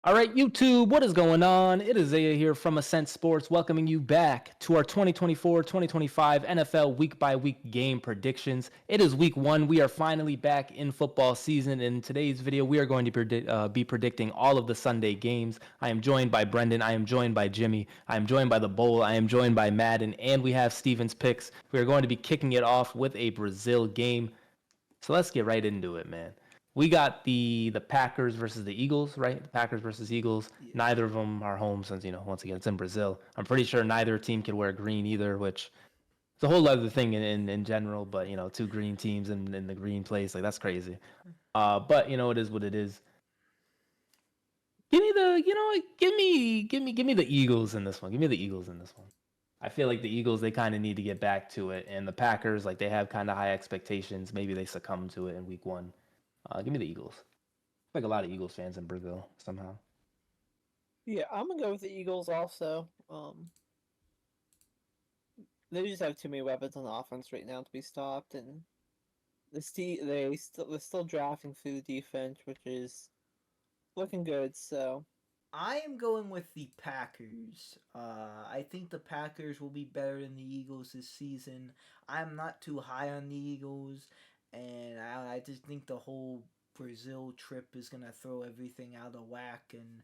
All right, YouTube, what is going on? It is Zaya here from Ascent Sports, welcoming you back to our 2024-2025 NFL week-by-week game predictions. It is week one. We are finally back in football season. In today's video, we are going to be predicting all of the Sunday games. I am joined by Brendan. I am joined by Jimmy. I am joined by The Bowl. I am joined by Madden. And we have Steven's picks. We are going to be kicking it off with a Brazil game. So let's get right into it, man. We got the Packers versus the Eagles, right? The Packers versus Eagles. Yeah. Neither of them are home since, once again, it's in Brazil. I'm pretty sure neither team can wear green either, which it's a whole other thing in general, but, two green teams in the green place, like, that's crazy. But, it is what it is. Give me the, give me the Eagles in this one. Give me the Eagles in this one. I feel like the Eagles, they kind of need to get back to it. And the Packers, like, they have kind of high expectations. Maybe they succumb to it in week one. Give me the Eagles. Like a lot of Eagles fans in Brazil somehow. Yeah, I'm gonna go with the Eagles also. They just have too many weapons on offense right now to be stopped, and they're still drafting through the defense, which is looking good. So I am going with the Packers. I think the Packers will be better than the Eagles this season. I'm not too high on the Eagles, and I just think the whole Brazil trip is gonna throw everything out of whack, and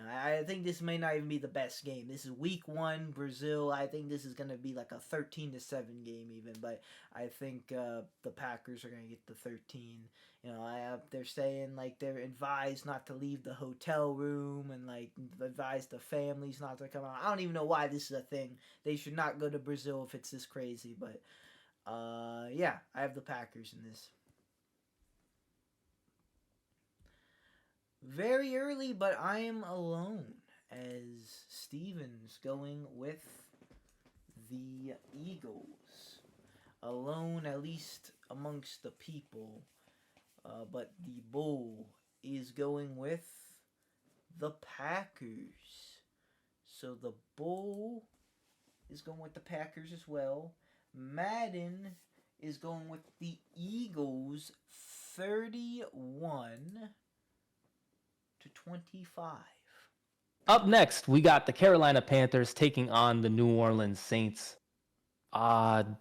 I think this may not even be the best game. This is week one, Brazil. I think this is gonna be like a 13-7 game even, but I think the Packers are gonna get the 13. They're saying like they're advised not to leave the hotel room and like advise the families not to come out. I don't even know why this is a thing. They should not go to Brazil if it's this crazy. But yeah, I have the Packers in this. Very early, but I am alone as Stevens going with the Eagles. Alone, at least amongst the people. But the Bull is going with the Packers. So the Bull is going with the Packers as well. Madden is going with the Eagles 31 to 25. Up next, we got the Carolina Panthers taking on the New Orleans Saints.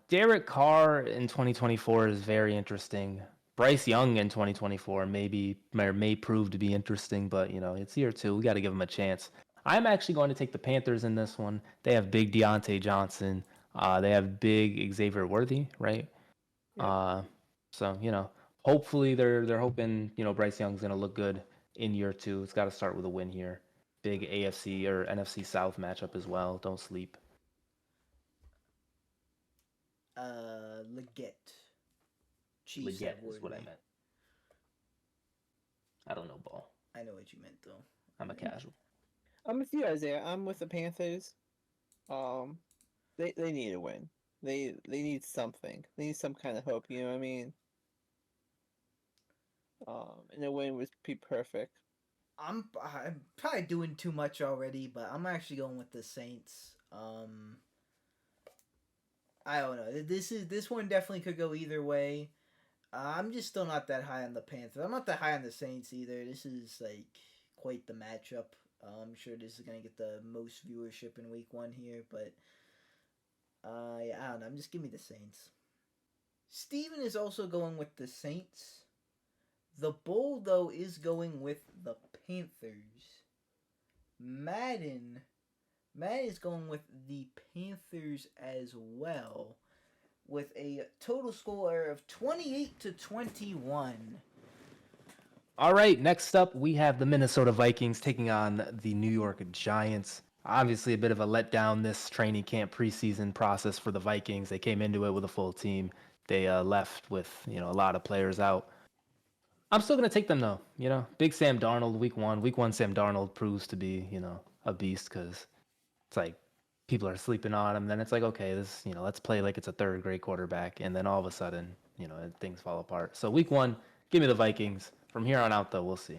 Derek Carr in 2024 is very interesting. Bryce Young in 2024 may prove to be interesting, but it's year two. We got to give him a chance. I'm actually going to take the Panthers in this one. They have big Deontay Johnson. They have big Xavier Worthy, right? yep. Uh, so hopefully they're hoping Bryce Young's gonna look good in year two. It's got to start with a win here. Big AFC or NFC South matchup as well. Don't sleep. Leggett. Chiefs have Leggett is what I Worthy. meant. I don't know ball. I know what you meant though. I'm a casual. I'm with you, Isaiah. I'm with the Panthers. Um, they need a win. They need something. They need some kind of hope. You know what I mean? And a win would be perfect. I'm probably doing too much already, but I'm actually going with the Saints. I don't know. This one definitely could go either way. I'm just still not that high on the Panthers. I'm not that high on the Saints either. This is like quite the matchup. I'm sure this is gonna get the most viewership in week one here, but yeah, I don't know. I'm just give me the Saints. Steven is also going with the Saints. The Bull though is going with the Panthers. Madden Matt is going with the Panthers as well, with a total score of 28 to 21. All right, next up we have the Minnesota Vikings taking on the New York Giants. Obviously, a bit of a letdown this training camp preseason process for the Vikings. They came into it with a full team. They left with a lot of players out. I'm still gonna take them though. Big Sam Darnold week one. Week one, Sam Darnold proves to be a beast because it's like people are sleeping on him. Then it's like okay, this let's play like it's a third grade quarterback, and then all of a sudden things fall apart. So week one, give me the Vikings. From here on out though, we'll see.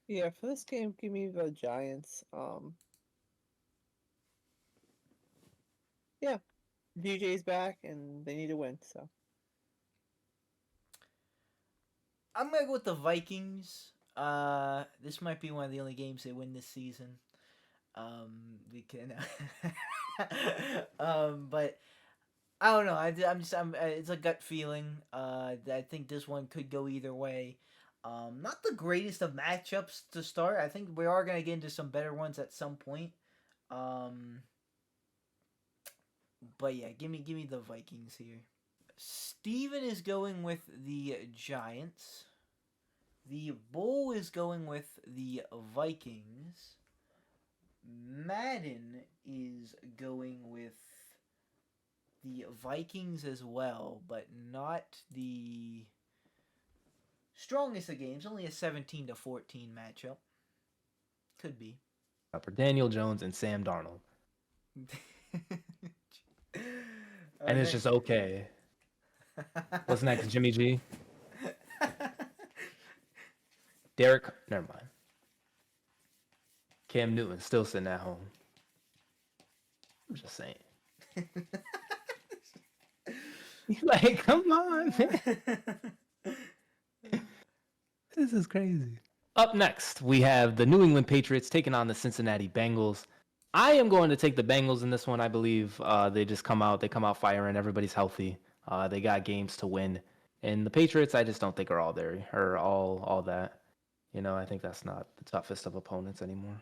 Yeah, for this game, give me the Giants. Yeah, DJ's back and they need a win. So I'm gonna go with the Vikings. This might be one of the only games they win this season. We can, but I don't know. It's a gut feeling. I think this one could go either way. Not the greatest of matchups to start. I think we are gonna get into some better ones at some point. But yeah, give me the Vikings here. Steven is going with the Giants. The Bull is going with the Vikings. Madden is going with the Vikings as well, but not the strongest of games. Only a 17-14 matchup. Could be. For Daniel Jones and Sam Darnold. And it's just okay. What's next, Jimmy G? Derek, never mind. Cam Newton still sitting at home. I'm just saying. Like, come on, man. This is crazy. Up next, we have the New England Patriots taking on the Cincinnati Bengals. I am going to take the Bengals in this one. I believe they come out firing. Everybody's healthy. They got games to win. And the Patriots, I just don't think are all there or all that. You know, I think that's not the toughest of opponents anymore.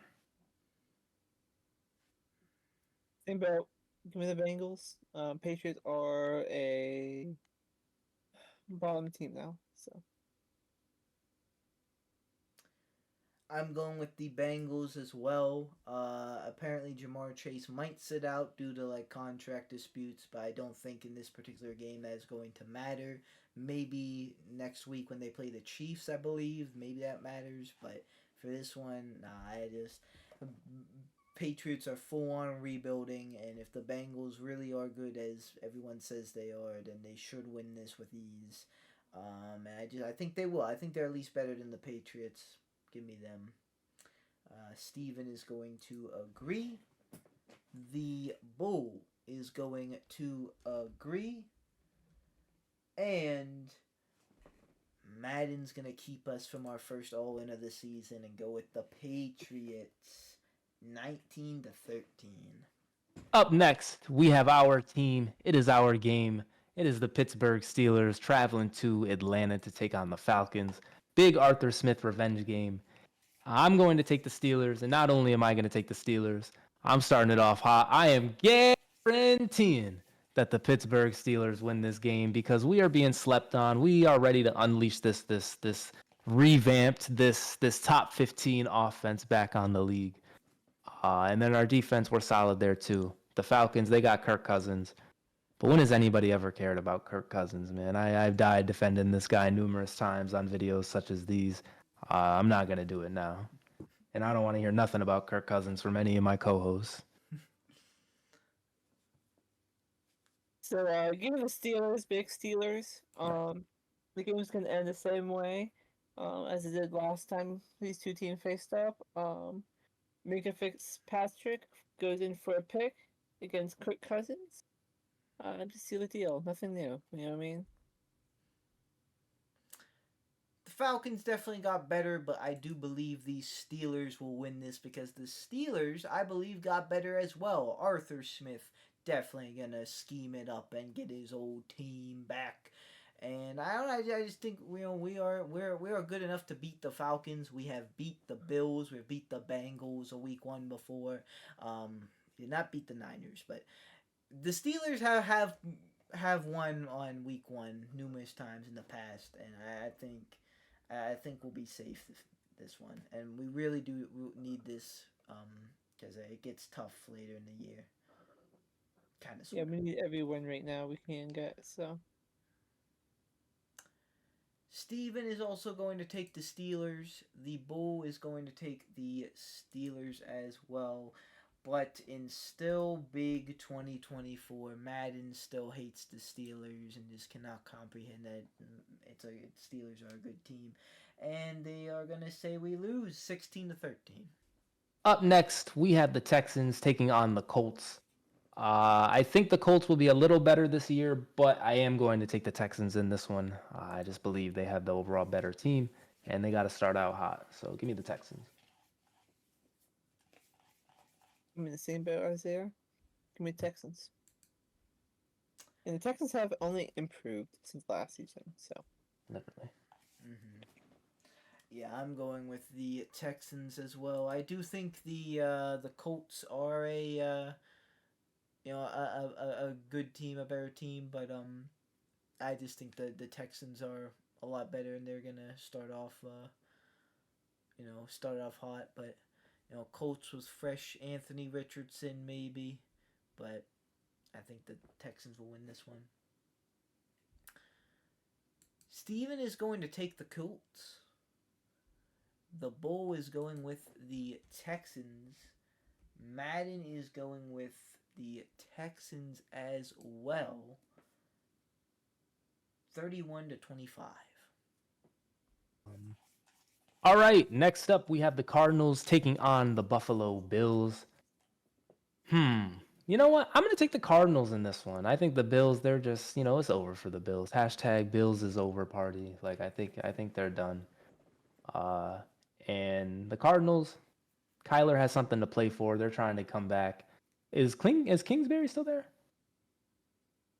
Same boat. Give me the Bengals. Patriots are a bottom team now, so. I'm going with the Bengals as well. Apparently Jamar Chase might sit out due to like contract disputes, but I don't think in this particular game that is going to matter. Maybe next week when they play the Chiefs, I believe, maybe that matters. But for this one, Patriots are full on rebuilding, and if the Bengals really are good as everyone says they are, then they should win this with ease. And I think they will. I think they're at least better than the Patriots. Give me them. Steven is going to agree. The Bull is going to agree. And Madden's going to keep us from our first all-in of the season and go with the Patriots 19-13. Up next, we have our team. It is our game. It is the Pittsburgh Steelers traveling to Atlanta to take on the Falcons. Big Arthur Smith revenge game. I'm going to take the Steelers, and not only am I going to take the Steelers, I'm starting it off hot. I am guaranteeing that the Pittsburgh Steelers win this game because we are being slept on. We are ready to unleash this revamped, this top 15 offense back on the league. And then our defense, we're solid there too. The Falcons, they got Kirk Cousins. But when has anybody ever cared about Kirk Cousins, man? I've died defending this guy numerous times on videos such as these. I'm not going to do it now. And I don't want to hear nothing about Kirk Cousins from any of my co-hosts. So, give me the Steelers, big Steelers. The game's going to end the same way as it did last time these two teams faced up. Minka Fitzpatrick goes in for a pick against Kirk Cousins. Just seal the deal. Nothing new. You know what I mean? The Falcons definitely got better, but I do believe the Steelers will win this because the Steelers, I believe, got better as well. Arthur Smith definitely gonna scheme it up and get his old team back. And I just think we are good enough to beat the Falcons. We have beat the Bills. We've beat the Bengals a week one before. Did not beat the Niners, but the Steelers have won on week one numerous times in the past, and I think we'll be safe this one. And we really do need this because it gets tough later in the year. Kind of. Yeah, we need every win right now we can get. So. Steven is also going to take the Steelers. The Bull is going to take the Steelers as well. But in still big 2024, Madden still hates the Steelers and just cannot comprehend that Steelers are a good team. And they are going to say we lose 16-13. Up next, we have the Texans taking on the Colts. I think the Colts will be a little better this year, but I am going to take the Texans in this one. I just believe they have the overall better team. and they got to start out hot. So give me the Texans. Give me the same boat as there. Give me Texans. And the Texans have only improved since last season, so. Definitely. Hmm. Yeah, I'm going with the Texans as well. I do think the Colts are a a good team, a better team, but I just think that the Texans are a lot better, and they're gonna start off hot. But Colts was fresh Anthony Richardson maybe, but I think the Texans will win this one. Steven is going to take the Colts. The Bull is going with the Texans. Madden is going with the Texans as well. 31-25. All right, next up we have the Cardinals taking on the Buffalo Bills. You know what? I'm gonna take the Cardinals in this one. I think the Bills, they're just, it's over for the Bills. Hashtag Bills is over party. Like I think they're done. Uh, and the Cardinals, Kyler has something to play for. They're trying to come back. Is Kingsbury still there?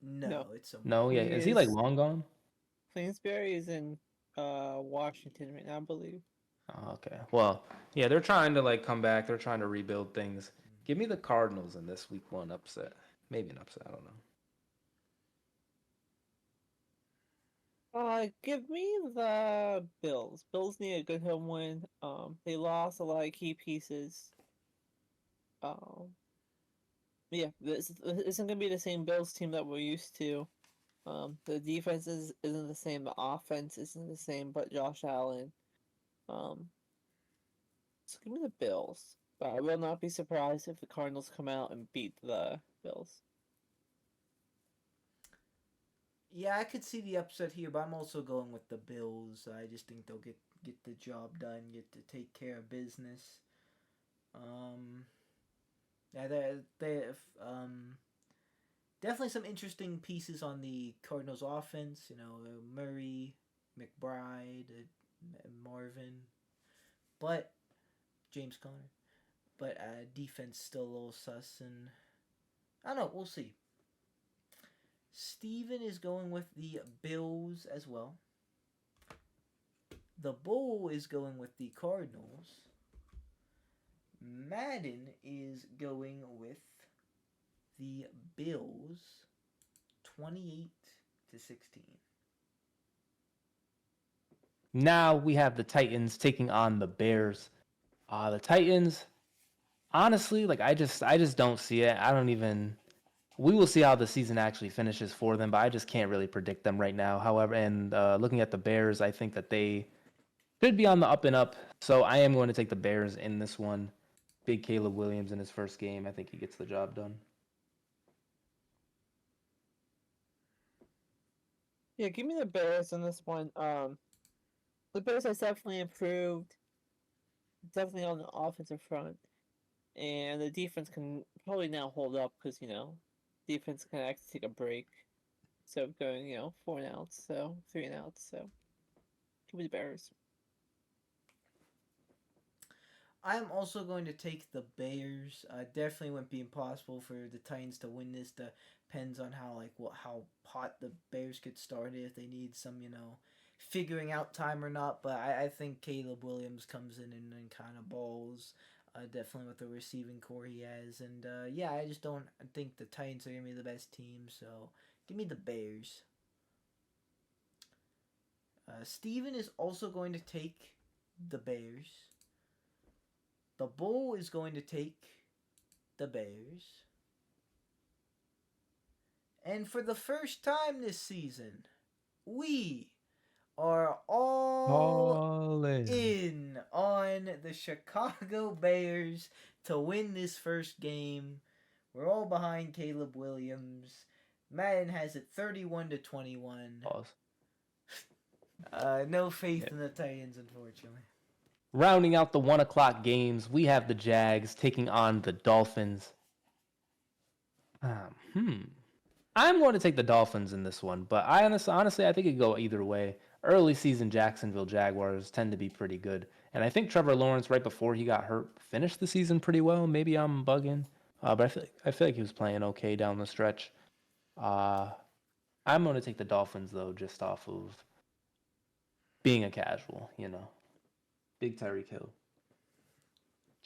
No, No. it's a No, yeah. He Is he like is- long gone? Queensberry is in Washington right now, I believe. Oh, okay. Well, yeah, they're trying to like come back. They're trying to rebuild things. Give me the Cardinals in this week one upset. Maybe an upset. I don't know. Give me the Bills. Bills need a good home win. They lost a lot of key pieces. Yeah, this isn't gonna be the same Bills team that we're used to. The defense isn't the same. The offense isn't the same. But Josh Allen. So give me the Bills. But I will not be surprised if the Cardinals come out and beat the Bills. Yeah, I could see the upset here, but I'm also going with the Bills. I just think they'll get the job done, get to take care of business. Yeah, definitely some interesting pieces on the Cardinals offense. Murray, McBride, Marvin, but James Conner. But defense still a little sus, and I don't know. We'll see. Steven is going with the Bills as well. The Bull is going with the Cardinals. Madden is going with the Bills 28-16. Now we have the Titans taking on the Bears. The Titans, honestly, like I just don't see it. I don't even. We will see how the season actually finishes for them, but I just can't really predict them right now. However, and looking at the Bears, I think that they should be on the up and up. So I am going to take the Bears in this one. Big Caleb Williams in his first game. I think he gets the job done. Yeah, give me the Bears on this one. The Bears has definitely improved, definitely on the offensive front, and the defense can probably now hold up because defense can actually take a break. So going 4 and outs, so 3 and outs. So give me the Bears. I'm also going to take the Bears. Definitely wouldn't be impossible for the Titans to win this. Depends on how hot the Bears get started. If they need some figuring out time or not. But I think Caleb Williams comes in and kind of balls. Definitely with the receiving core he has. And yeah, I just don't think the Titans are gonna be the best team. So give me the Bears. Steven is also going to take the Bears. The Bull is going to take the Bears. And for the first time this season, we are all in on the Chicago Bears to win this first game. We're all behind Caleb Williams. Madden has it 31-21. Pause. No faith in the Titans, unfortunately. Rounding out the 1 o'clock games, we have the Jags taking on the Dolphins. I'm going to take the Dolphins in this one, but I honestly, I think it could go either way. early season Jacksonville Jaguars tend to be pretty good. And I think Trevor Lawrence, right before he got hurt, finished the season pretty well. Maybe I'm bugging, but I feel like he was playing okay down the stretch. Uh, I'm going to take the Dolphins though, just off of being a casual. Big Tyreek Hill,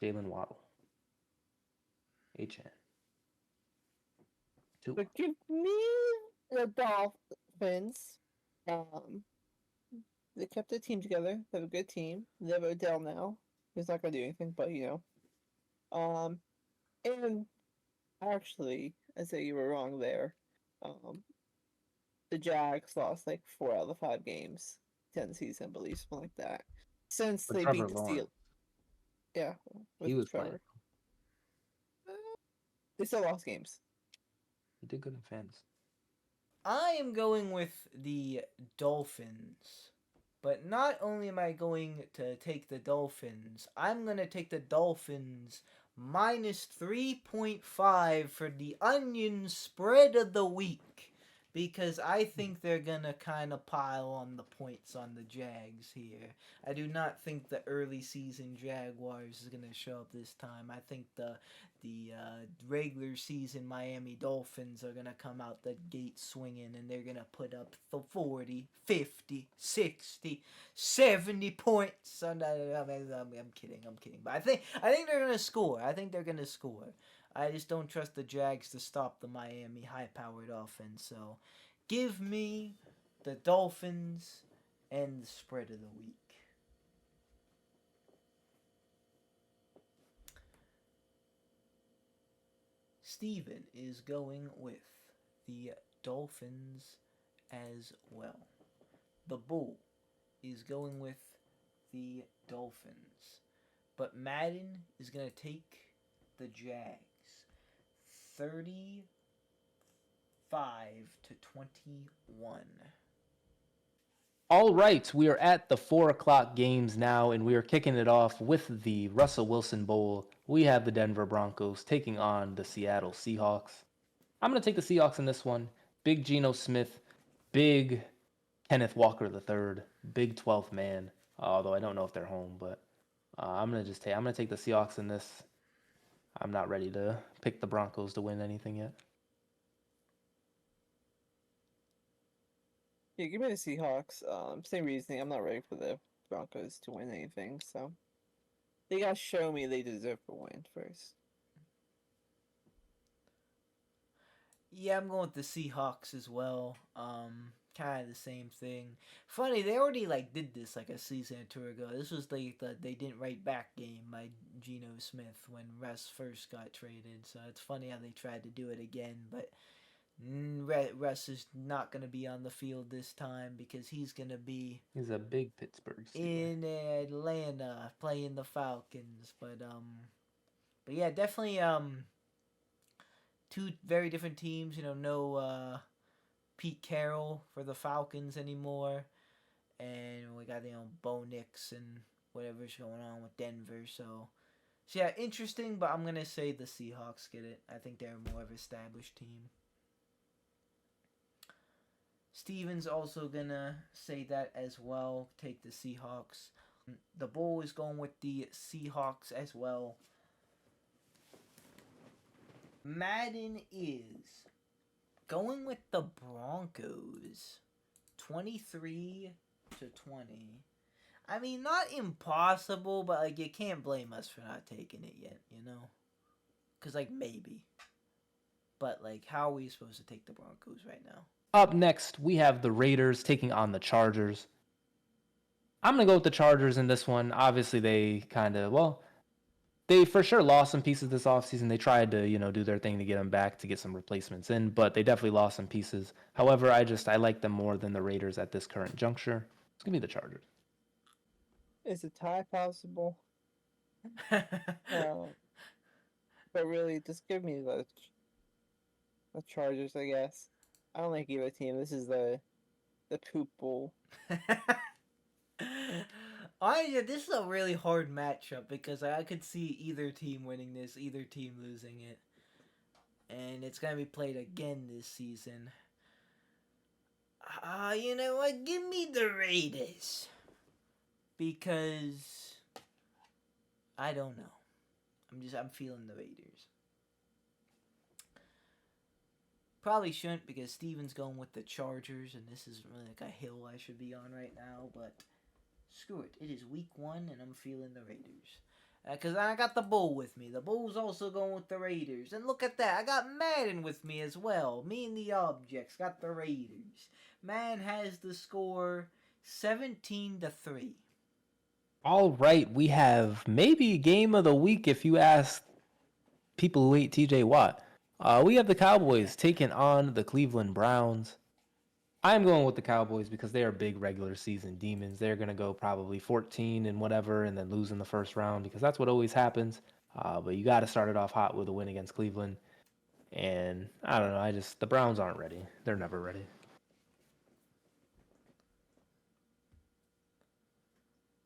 Jalen Waddle, HN. Two. But give me the Dolphins. Um, they kept their team together. They have a good team. They have Odell now. He's not gonna do anything, but and actually, I say you were wrong there. The Jags lost like 4 out of the 5 games, 10 season, I believe, something like that. Since For they Trevor beat the Lawrence, Steelers, yeah, he with was playing. Trevor, they still lost games. He did good in fantasy. I am going with the Dolphins. But not only am I going to take the Dolphins, I'm going to take the Dolphins minus 3.5 for the Onion spread of the week. Because I think they're going to kind of pile on the points on the Jags here. I do not think the early season Jaguars is going to show up this time. I think the regular season Miami Dolphins are going to come out the gate swinging, and they're going to put up the 40, 50, 60, 70 points. I'm kidding. But I think they're going to score. I just don't trust the Jags to stop the Miami high-powered offense. So give me the Dolphins and the spread of the week. Steven is going with the Dolphins as well. The Bull is going with the Dolphins. But Madden is going to take the Jags. 35-21. All right, we are at the 4 o'clock games now, and we are kicking it off with the Russell Wilson Bowl. We have the Denver Broncos taking on the Seattle Seahawks. I'm going to take the Seahawks in this one. Big Geno Smith, big Kenneth Walker III, big 12th man. Although I don't know if they're home, but I'm going to take the Seahawks in this. I'm not ready to pick the Broncos to win anything yet. Yeah, give me the Seahawks. Same reasoning. I'm not ready for the Broncos to win anything, so they gotta show me they deserve to win first. Yeah, I'm going with the Seahawks as well. Kind of the same thing. Funny, they already did this a season or two ago. This was the they didn't write back game by Geno Smith when Russ first got traded. So it's funny how they tried to do it again, but Russ is not going to be on the field this time because he's going to be He's a big Pittsburgh Steeler. in Atlanta playing the Falcons. But yeah, definitely two very different teams. No Pete Carroll for the Falcons anymore, and we got Bo Nix and whatever's going on with Denver. So yeah, interesting. But I'm gonna say the Seahawks get it. I think they're a more of an established team. Steven's also gonna say that as well. Take the Seahawks. The Bull is going with the Seahawks as well. Madden is going with the Broncos. 23-20. I mean, not impossible, but you can't blame us for not taking it yet, Because maybe. But how are we supposed to take the Broncos right now? Up next, we have the Raiders taking on the Chargers. I'm going to go with the Chargers in this one. Obviously, they they for sure lost some pieces this offseason. They tried to, do their thing to get them back, to get some replacements in, but they definitely lost some pieces. However, I like them more than the Raiders at this current juncture. It's going to be the Chargers. Is a tie possible? But really, just give me the Chargers, I guess. I don't like either team. This is the poop bowl. This is a really hard matchup because I could see either team winning this, either team losing it. And it's going to be played again this season. You know what? Give me the Raiders. Because I don't know. I'm feeling the Raiders. Probably shouldn't because Steven's going with the Chargers, and this is really like a hill I should be on right now. But screw it. It is week 1, and I'm feeling the Raiders. Because I got the Bull with me. The Bull's also going with the Raiders. And look at that. I got Madden with me as well. Me and the Objects got the Raiders. Man has the score 17-3. All right, we have maybe game of the week if you ask people who hate TJ Watt. We have the Cowboys taking on the Cleveland Browns. I'm going with the Cowboys because they are big regular season demons. They're going to go probably 14 and whatever and then lose in the first round because that's what always happens. But you got to start it off hot with a win against Cleveland. And I don't know. The Browns aren't ready. They're never ready.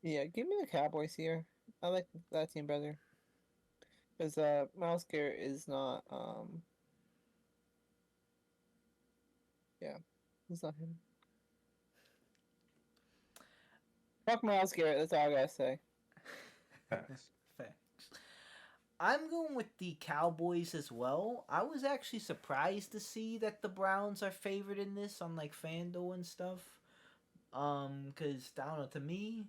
Yeah, give me the Cowboys here. I like that team better. Because Miles Garrett is not yeah, he's not him. Fuck Miles Garrett, that's all I gotta say. Facts. I'm going with the Cowboys as well. I was actually surprised to see that the Browns are favored in this on like FanDuel and stuff. Cause I don't know, to me,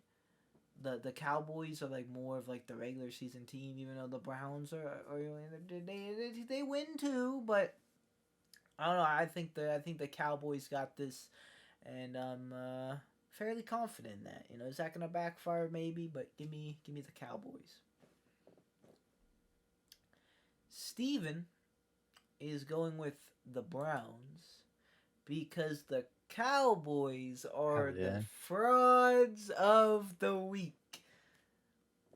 the Cowboys are like more of like the regular season team, even though the Browns are they win too, but I don't know. I think the Cowboys got this, and I'm fairly confident in that. You know, is that gonna backfire maybe? But give me the Cowboys. Steven is going with the Browns because the Cowboys are the frauds of the week.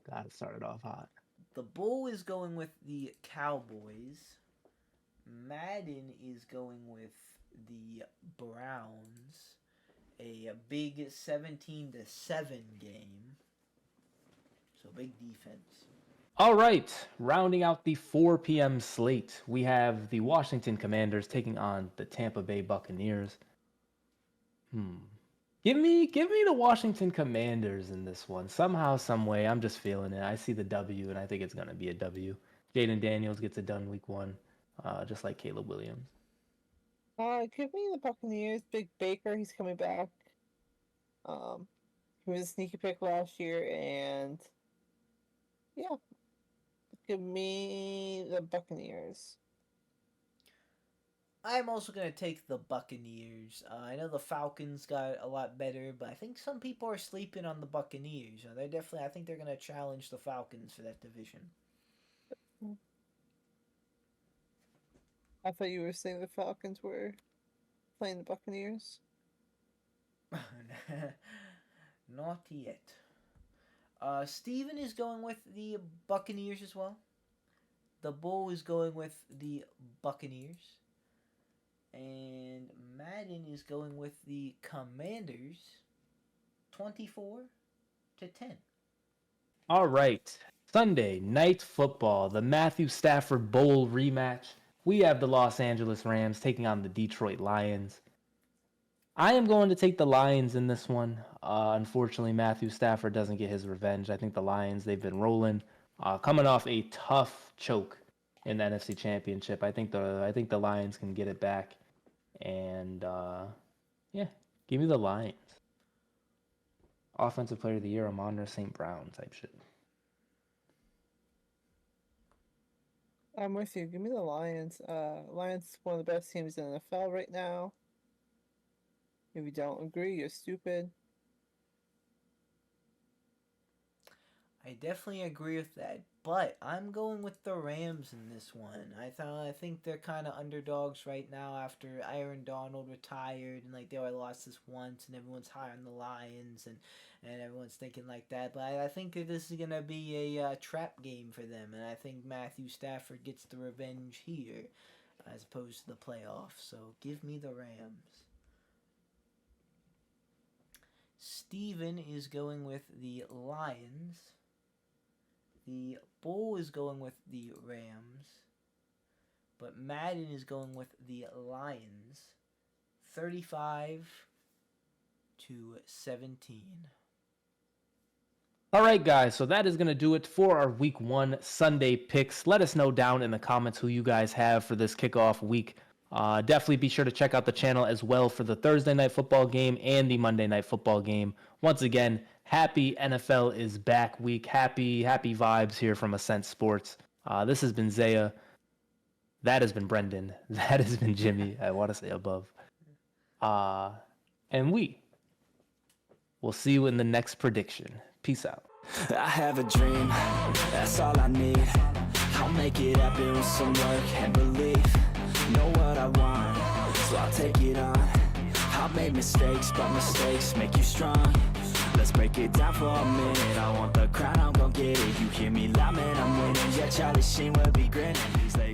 Got to start it off hot. The Bull is going with the Cowboys. Madden is going with the Browns. A big 17-7 game. So big defense. All right, rounding out the 4 p.m. slate, we have the Washington Commanders taking on the Tampa Bay Buccaneers. Give me the Washington Commanders in this one. Somehow, some way, I'm just feeling it. I see the W, and I think it's gonna be a W. Jaden Daniels gets it done week 1, just like Caleb Williams. Give me the Buccaneers. Big Baker, he's coming back. He was a sneaky pick last year, and yeah, give me the Buccaneers. I'm also going to take the Buccaneers. I know the Falcons got a lot better, but I think some people are sleeping on the Buccaneers. They're definitely, I think they're going to challenge the Falcons for that division. I thought you were saying the Falcons were playing the Buccaneers. Not yet. Steven is going with the Buccaneers as well. The Bull is going with the Buccaneers. And Madden is going with the Commanders 24-10. All right, Sunday Night Football, the Matthew Stafford Bowl rematch. We have the Los Angeles Rams taking on the Detroit Lions. I am going to take the Lions in this one. Unfortunately, Matthew Stafford doesn't get his revenge. I think the Lions, they've been rolling, coming off a tough choke in the NFC Championship. I think the Lions can get it back, and yeah, give me the Lions. Offensive Player of the Year, Amon-Ra St. Brown type shit. I'm with you. Give me the Lions. Lions is one of the best teams in the NFL right now. If you don't agree, you're stupid. I definitely agree with that, but I'm going with the Rams in this one. I think they're kind of underdogs right now after Aaron Donald retired, and like they only lost this once, and everyone's high on the Lions, and everyone's thinking like that. But I think that this is gonna be a trap game for them, and I think Matthew Stafford gets the revenge here, as opposed to the playoffs. So give me the Rams. Steven is going with the Lions. The Bull is going with the Rams. But Madden is going with the Lions 35-17. All right, guys, so that is going to do it for our week 1 Sunday picks. Let us know down in the comments who you guys have for this kickoff week. Definitely be sure to check out the channel as well for the Thursday night football game and the Monday night football game. Once again, happy NFL is back week. Happy vibes here from Ascent Sports. This has been Zaya. That has been Brendan. That has been Jimmy. I want to say above. And we will see you in the next prediction. Peace out. I have a dream, that's all I need. I'll make it happen with some work and belief. Know what I want, so I'll take it on. I'll make mistakes, but mistakes make you strong. Let's break it down for a minute. I want the crown, I'm gon' get it. You hear me loud, man, I'm winning. Yeah, Charlie Sheen will be grinning. These ladies